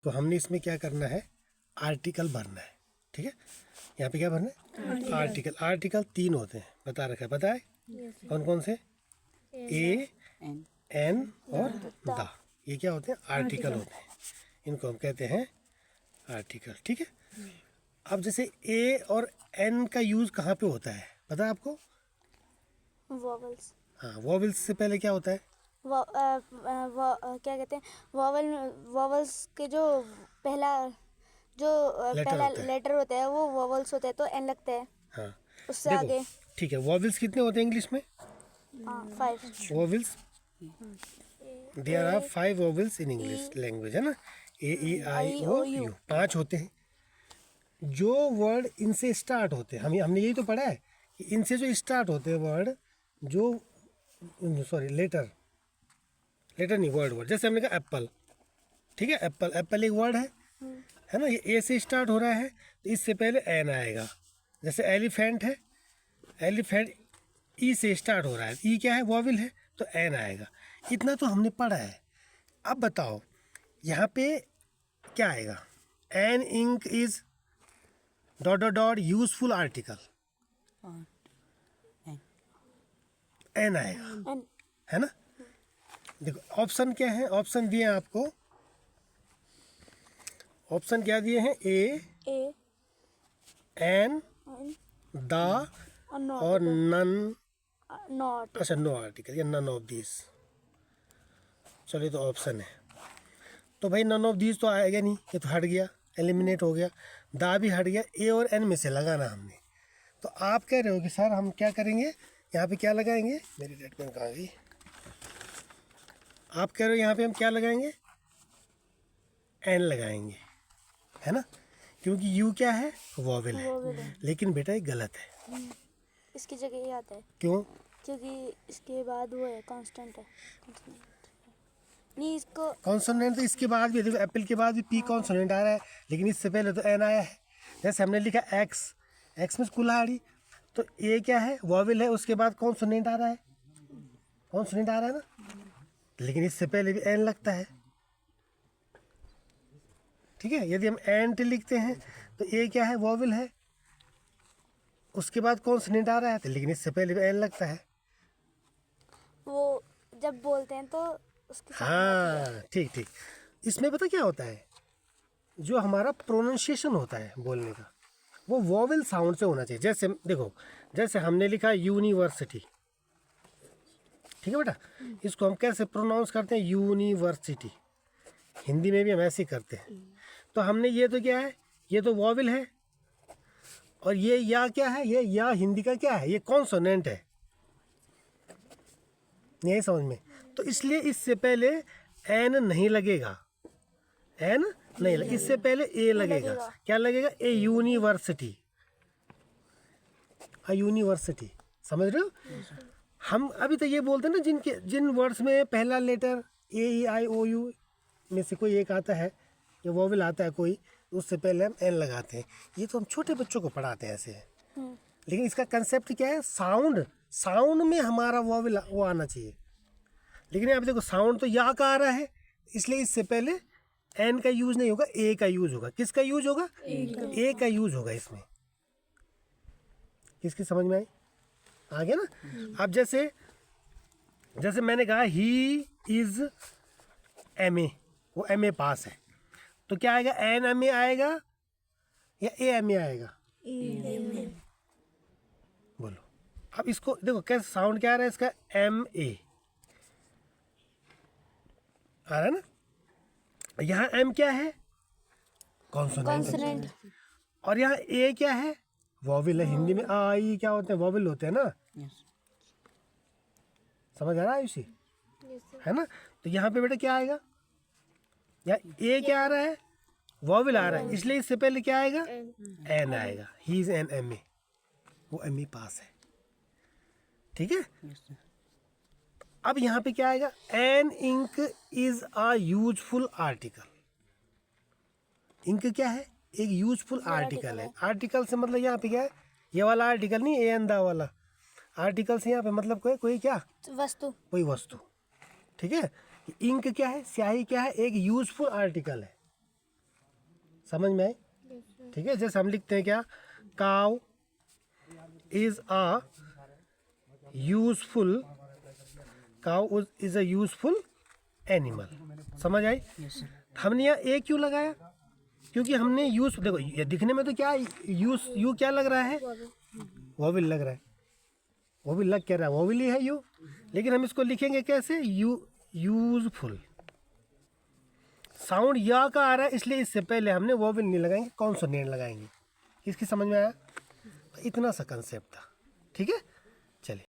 तो हमने इसमें क्या करना है, आर्टिकल भरना है। ठीक है, यहाँ पे क्या भरना है, आर्टिकल। आर्टिकल 3 होते हैं, बता रखा है, पता है कौन कौन से, ए, एन और द। ये क्या होते हैं, आर्टिकल होते हैं, इनको हम कहते हैं आर्टिकल। ठीक है, अब जैसे ए और एन का यूज़ कहाँ पे होता है पता है आपको? वॉवल्स। हाँ, वॉवल्स से पहले क्या होता है, क्या कहते हैं, वॉवल्स के जो पहला लेटर होता है। लेटर होता है वो वॉवल्स होता है, तो एन लगता है हाँ, उससे देखो आगे। ठीक है, वॉवल्स कितने होते हैं इंग्लिश में? 5। Vowels, there are 5 vowels in English language, है ना, A, E, I, O, U, 5 होते हैं। जो वर्ड इनसे स्टार्ट होते हैं, हमने यही तो पढ़ा है कि इनसे जो स्टार्ट होते हैं वर्ड, जो सॉरी लेटर नहीं, वर्ड, जैसे हमने कहा एप्पल। ठीक है, एप्पल, एप्पल एक वर्ड है ना, ये ए से स्टार्ट हो रहा है तो इससे पहले एन आएगा। जैसे एलिफेंट है, एलिफेंट ई से स्टार्ट हो रहा है, ई क्या है, वॉवल है, तो एन आएगा। इतना तो हमने पढ़ा है। अब बताओ यहाँ पे क्या आएगा, an ink is dot dot dot useful article, an आएगा, है ना। देखो ऑप्शन क्या है, ऑप्शन दिए हैं आपको, ऑप्शन क्या दिए हैं, ए, एन, द और नन, नॉट। अच्छा नो आर्टिकल या नन ऑफ दिस। चलिए तो ऑप्शन है, तो भाई नन ऑफ दिस तो आएगा नहीं, ये तो हट गया, एलिमिनेट हो गया। दा भी हट गया, ए और एन में से लगाना हमने। तो आप कह रहे हो कि सर हम क्या करेंगे, यहाँ पे क्या लगाएंगे, मेरी रेड पेन कहाँ गई? आप कह रहे हो यहाँ पे हम क्या लगाएंगे, एन लगाएंगे, है ना, क्योंकि यू क्या है, वॉवेल है। लेकिन बेटा ये गलत है। इसकी जगह ये आता है, क्यों? क्योंकि इसके बाद वो है, कांस्टेंट है। नहीं, इसको कॉन्सोनेंट तो इसके बाद भी, देखो एप्पल के बाद भी पी कॉन्सोनेंट आ रहा है, लेकिन इससे पहले तो एन आया है। जैसे हमने लिखा एक्स, एक्स में कुल्हाड़ी, तो ए क्या है, वॉवेल है, उसके बाद कॉन्सोनेंट आ रहा है, कॉन्सोनेंट आ रहा है ना, लेकिन इससे पहले भी एन लगता है। ठीक है, यदि हम एंट लिखते हैं तो ए क्या है, वॉवेल है, उसके बाद कॉन्सोनेंट आ रहा है, तो लेकिन इससे पहले भी एन लगता है। वो जब बोलते हैं तो उसके साथ हाँ ठीक ठीक, इसमें पता क्या होता है, जो हमारा प्रोनाउंसिएशन होता है बोलने का, वो वॉवेल साउंड से होना चाहिए। जैसे देखो, जैसे हमने लिखा यूनिवर्सिटी, ठीक है बेटा, इसको हम कैसे प्रोनाउंस करते हैं, यूनिवर्सिटी। हिंदी में भी हम ऐसे ही करते हैं। तो हमने ये तो क्या है, ये तो वॉवेल है, और ये या क्या है, ये या हिंदी का क्या है, ये कॉन्सोनेंट है, यही समझ में। तो इसलिए इससे पहले एन नहीं लगेगा, एन नहीं लगेगा, इससे पहले ए लगेगा। क्या लगेगा, ए यूनिवर्सिटी, अ यूनिवर्सिटी, समझ रहे हो। हम अभी तो ये बोलते हैं ना, जिन वर्ड्स में पहला letter A, E, I, O, U में से कोई एक आता है या वॉवेल आता है कोई, उससे पहले हम एन लगाते हैं। ये तो हम छोटे बच्चों को पढ़ाते हैं ऐसे, लेकिन इसका कंसेप्ट क्या है, साउंड, साउंड में हमारा वॉवेल वो आना चाहिए। लेकिन यहाँ पे देखो साउंड तो या का आ रहा है, इसलिए इससे पहले एन का यूज नहीं होगा, ए का यूज होगा। किसका यूज होगा, ए का यूज होगा इसमें। किसकी समझ में आई, आ गया ना। अब जैसे मैंने कहा ही इज MA, वो MA पास है, तो क्या आएगा, NMA आएगा या AMA आएगा, बोलो। अब इसको देखो कैसे साउंड क्या आ रहा है इसका, MA आ रहा है ना। यहाँ M क्या है, कॉन्सोनेंट, और यहाँ A क्या है, वॉवेल है। हिंदी में आ ई क्या होते हैं, वॉवेल होते हैं ना। समझ आ रहा है आयुषी, है ना। तो यहाँ पे बेटा क्या आएगा, यहाँ ए क्या आ रहा है, वॉवेल आ रहा है, इसलिए इससे पहले क्या आएगा, एन आएगा। ही इज एन MA, वो MA पास है, ठीक है। अब यहाँ पे क्या आएगा, an ink is a useful article. Ink क्या है, एक यूजफुल आर्टिकल है। आर्टिकल से मतलब यहाँ पे क्या है, ये वाला आर्टिकल नहीं, ए एन दा वाला आर्टिकल से यहाँ पे मतलब कोई क्या, वस्तु, कोई वस्तु, ठीक है। इंक क्या है, स्याही क्या है, एक यूजफुल आर्टिकल है, समझ में आई? ठीक है, जैसे हम लिखते हैं क्या, cow is a useful, cow is a useful animal. समझ आई? हमने यहाँ ए क्यों लगाया? क्योंकि हमने यूज, देखो ये दिखने में तो क्या यूज, यू क्या लग रहा है, वोविल लग रहा है, वोविल लग क्या रहा है, वोविल ही है यू, लेकिन हम इसको लिखेंगे कैसे, यूजफुल। साउंड या का आ रहा है, इसलिए इससे पहले हमने वोविल नहीं लगाएंगे, कॉन्सोनेंट लगाएंगे। किसकी समझ में आया? इतना सा कंसेप्ट था। ठीक है, चलिए।